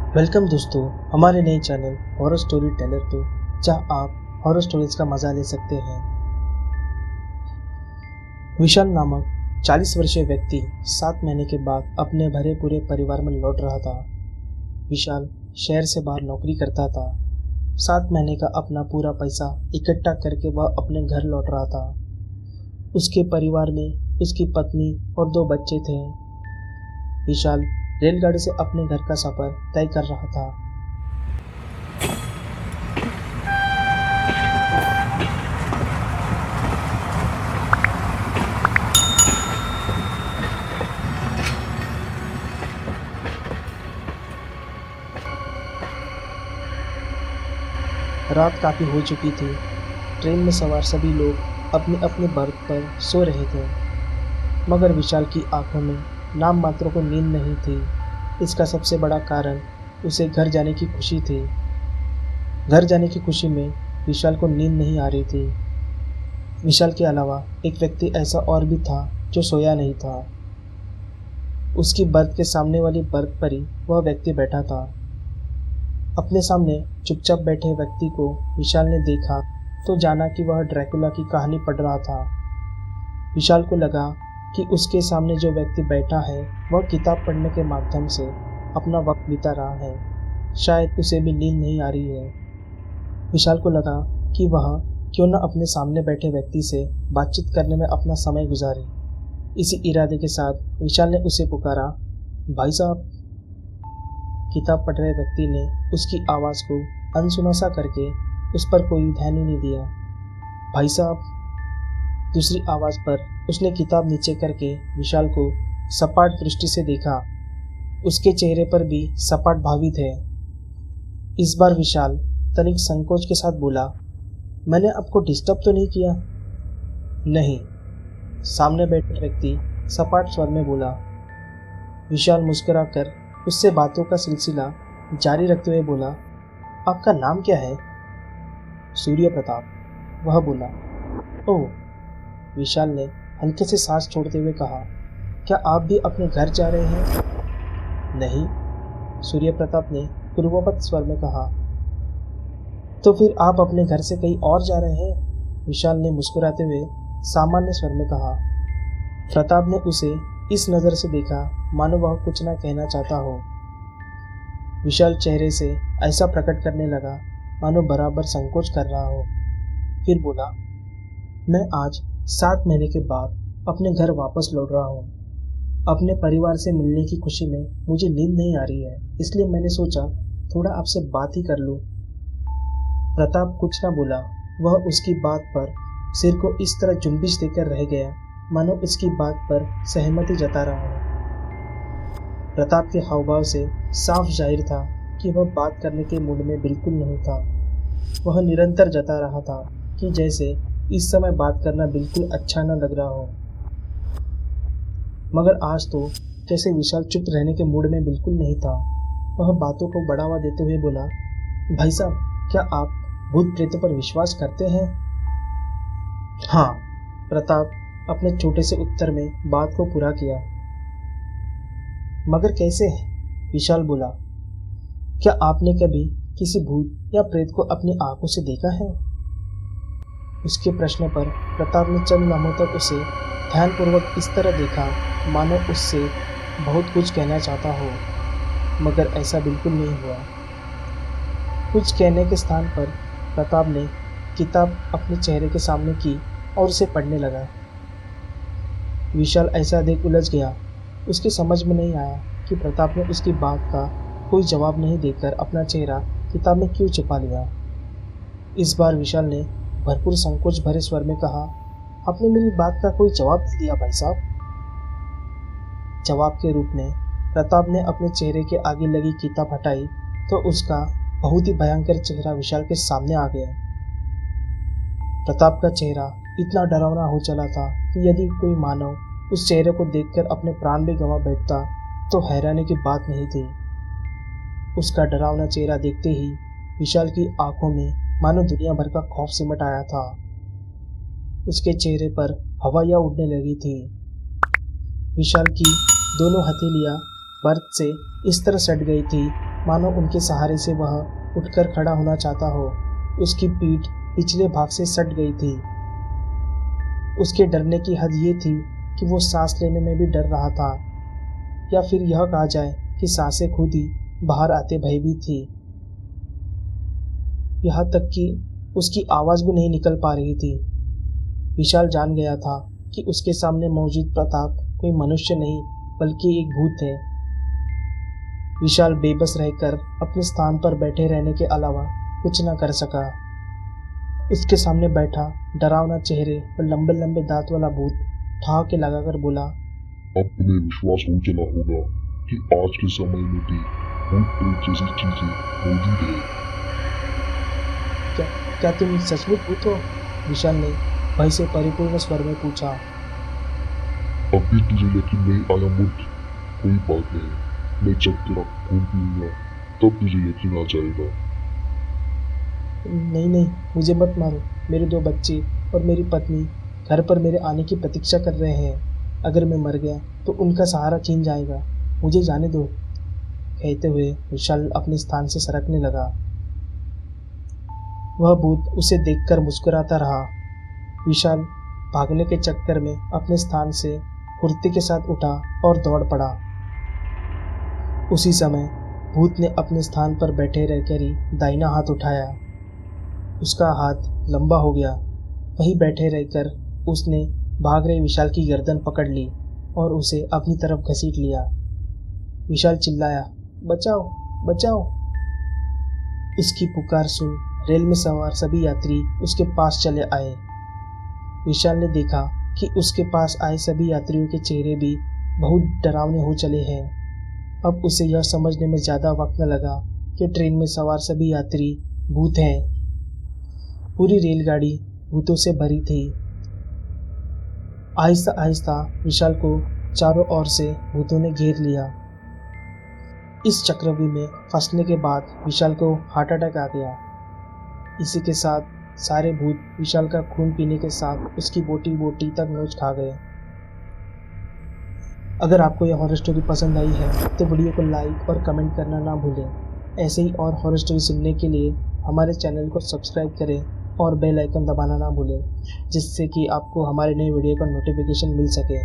Welcome दोस्तों हमारे नए चैनल हॉरर स्टोरी टेलर पे, जहां आप हॉरर स्टोरीज का मजा ले सकते हैं। विशाल नामक 40 वर्षीय व्यक्ति 7 महीने के बाद अपने भरे पूरे परिवार में लौट रहा था। विशाल शहर से बाहर नौकरी करता था। 7 महीने का अपना पूरा पैसा इकट्ठा करके वह अपने घर लौट रहा था। उसके परिवार में उसकी पत्नी और 2 बच्चे थे। विशाल रेलगाड़ी से अपने घर का सफर तय कर रहा था। रात काफी हो चुकी थी। ट्रेन में सवार सभी लोग अपने अपने बर्थ पर सो रहे थे, मगर विशाल की आंखों में नाम मात्रों को नींद नहीं थी। इसका सबसे बड़ा कारण उसे घर जाने की खुशी थी। घर जाने की खुशी में विशाल को नींद नहीं आ रही थी। विशाल के अलावा एक व्यक्ति ऐसा और भी था जो सोया नहीं था। उसकी बर्थ के सामने वाली बर्थ पर ही वह व्यक्ति बैठा था। अपने सामने चुपचाप बैठे व्यक्ति को विशाल ने देखा तो जाना कि वह ड्रैकुला की कहानी पढ़ रहा था। विशाल को लगा कि उसके सामने जो व्यक्ति बैठा है वह किताब पढ़ने के माध्यम से अपना वक्त बिता रहा है। शायद उसे भी नींद नहीं आ रही है। विशाल को लगा कि वह क्यों न अपने सामने बैठे व्यक्ति से बातचीत करने में अपना समय गुजारे। इसी इरादे के साथ विशाल ने उसे पुकारा, भाई साहब। किताब पढ़ रहे व्यक्ति ने उसकी आवाज़ को अनसुना सा करके उस पर कोई ध्यान ही नहीं दिया। भाई साहब। दूसरी आवाज़ पर उसने किताब नीचे करके विशाल को सपाट दृष्टि से देखा। उसके चेहरे पर भी सपाट भावी थे। इस बार विशाल तनिक संकोच के साथ बोला, मैंने आपको डिस्टर्ब तो नहीं किया? नहीं, सामने बैठे व्यक्ति सपाट स्वर में बोला। विशाल मुस्कुराकर उससे बातों का सिलसिला जारी रखते हुए बोला, आपका नाम क्या है? सूर्य प्रताप, वह बोला। ओह, विशाल ने हल्के से सांस छोड़ते हुए कहा, क्या आप भी अपने घर जा रहे हैं? नहीं, सूर्य प्रताप ने पूर्ववत स्वर में कहा। तो फिर आप अपने घर से कहीं और जा रहे हैं? विशाल ने मुस्कुराते हुए सामान्य स्वर में कहा। प्रताप ने उसे इस नज़र से देखा मानो वह कुछ ना कहना चाहता हो। विशाल चेहरे से ऐसा प्रकट करने लगा मानो बराबर संकोच कर रहा हो। फिर बोला, मैं आज 7 महीने के बाद अपने घर वापस लौट रहा हूँ। अपने परिवार से मिलने की खुशी में मुझे नींद नहीं आ रही है, इसलिए मैंने सोचा थोड़ा आपसे बात ही कर लूँ। प्रताप कुछ ना बोला। वह उसकी बात पर सिर को इस तरह जुम्बिश देकर रह गया मानो उसकी बात पर सहमति जता रहा हो। प्रताप के हावभाव से साफ जाहिर था कि वह बात करने के मूड में बिल्कुल नहीं था। वह निरंतर जता रहा था कि जैसे इस समय बात करना बिल्कुल अच्छा न लग रहा हो। मगर आज तो जैसे विशाल चुप रहने के मूड में बिल्कुल नहीं था। वह बातों को बढ़ावा देते हुए बोला, भाई साहब, क्या आप भूत प्रेतों पर विश्वास करते हैं? हाँ, प्रताप अपने छोटे से उत्तर में बात को पूरा किया। मगर कैसे? विशाल बोला, क्या आपने कभी किसी भूत या प्रेत को अपनी आंखों से देखा है? उसके प्रश्न पर प्रताप ने चंद लम्हों तक उसे ध्यानपूर्वक इस तरह देखा मानो उससे बहुत कुछ कहना चाहता हो, मगर ऐसा बिल्कुल नहीं हुआ। कुछ कहने के स्थान पर प्रताप ने किताब अपने चेहरे के सामने की और उसे पढ़ने लगा। विशाल ऐसा देख उलझ गया। उसकी समझ में नहीं आया कि प्रताप ने उसकी बात का कोई जवाब नहीं देकर अपना चेहरा किताब में क्यों छुपा लिया। इस बार विशाल ने भरपूर संकोच भरे स्वर में कहा, आपने मेरी बात का कोई जवाब नहीं दिया भाई साहब। जवाब के रूप में प्रताप ने अपने चेहरे के आगे लगी किताब हटाई तो उसका बहुत ही भयंकर चेहरा विशाल के सामने आ गया। प्रताप का चेहरा इतना डरावना हो चला था कि यदि कोई मानव उस चेहरे को देखकर अपने प्राण भी गंवा बैठता तो हैरानी की बात नहीं थी। उसका डरावना चेहरा देखते ही विशाल की आंखों में मानो दुनिया भर का खौफ सिमट आया था। उसके चेहरे पर हवाइयाँ उड़ने लगी थी। विशाल की दोनों हथेलियाँ बर्थ से इस तरह सट गई थी मानो उनके सहारे से वह उठकर खड़ा होना चाहता हो। उसकी पीठ पिछले भाग से सट गई थी। उसके डरने की हद ये थी कि वो सांस लेने में भी डर रहा था, या फिर यह कहा जाए कि सांसें खुद ही बाहर आते भयभीत थी। यहाँ तक कि उसकी आवाज़ भी नहीं निकल पा रही थी। विशाल जान गया था कि उसके सामने मौजूद प्रताप कोई मनुष्य नहीं बल्कि एक भूत है। विशाल बेबस रहकर अपने स्थान पर बैठे रहने के अलावा कुछ न कर सका। उसके सामने बैठा डरावना चेहरे और लंबे लंबे दांत वाला भूत ठहाके लगाकर बोला, अब तुम्हें विश्वास हो चला होगा कि आज के समय में भी भूत प्रेत जैसी चीजें मौजूद है। क्या तुम सचमुच भूत हो? विशाल ने भय से परिपूर्ण स्वर में पूछा। अब भी तुझे यकीन नहीं आया मूर्ख? कोई बात नहीं, मैं जब तेरा खून पीऊंगा तब तुझे यकीन आ जाएगा। नहीं, मुझे मत मारो। मेरे 2 बच्चे और मेरी पत्नी घर पर मेरे आने की प्रतीक्षा कर रहे हैं। अगर मैं मर गया तो उनका सहारा छीन जाएगा। मुझे जाने दो। कहते हुए विशाल अपने स्थान से सरकने लगा। वह भूत उसे देखकर मुस्कुराता रहा। विशाल भागने के चक्कर में अपने स्थान से फुर्ती के साथ उठा और दौड़ पड़ा। उसी समय भूत ने अपने स्थान पर बैठे रहकर ही दाहिना हाथ उठाया। उसका हाथ लंबा हो गया। वहीं बैठे रहकर उसने भाग रहे विशाल की गर्दन पकड़ ली और उसे अपनी तरफ घसीट लिया। विशाल चिल्लाया, बचाओ बचाओ। उसकी पुकार सुन रेल में सवार सभी यात्री उसके पास चले आए। विशाल ने देखा कि उसके पास आए सभी यात्रियों के चेहरे भी बहुत डरावने हो चले हैं। अब उसे यह समझने में ज़्यादा वक्त न लगा कि ट्रेन में सवार सभी यात्री भूत हैं। पूरी रेलगाड़ी भूतों से भरी थी। आहिस्ता आहिस्ता विशाल को चारों ओर से भूतों ने घेर लिया। इस चक्रव्यूह में फंसने के बाद विशाल को हार्ट अटैक आ गया। इसी के साथ सारे भूत विशाल का खून पीने के साथ उसकी बोटी बोटी तक नोच खा गए। अगर आपको यह हॉरर स्टोरी पसंद आई है तो वीडियो को लाइक और कमेंट करना ना भूलें। ऐसे ही और हॉरर स्टोरी सुनने के लिए हमारे चैनल को सब्सक्राइब करें और बेल आइकन दबाना ना भूलें, जिससे कि आपको हमारे नए वीडियो का नोटिफिकेशन मिल सके।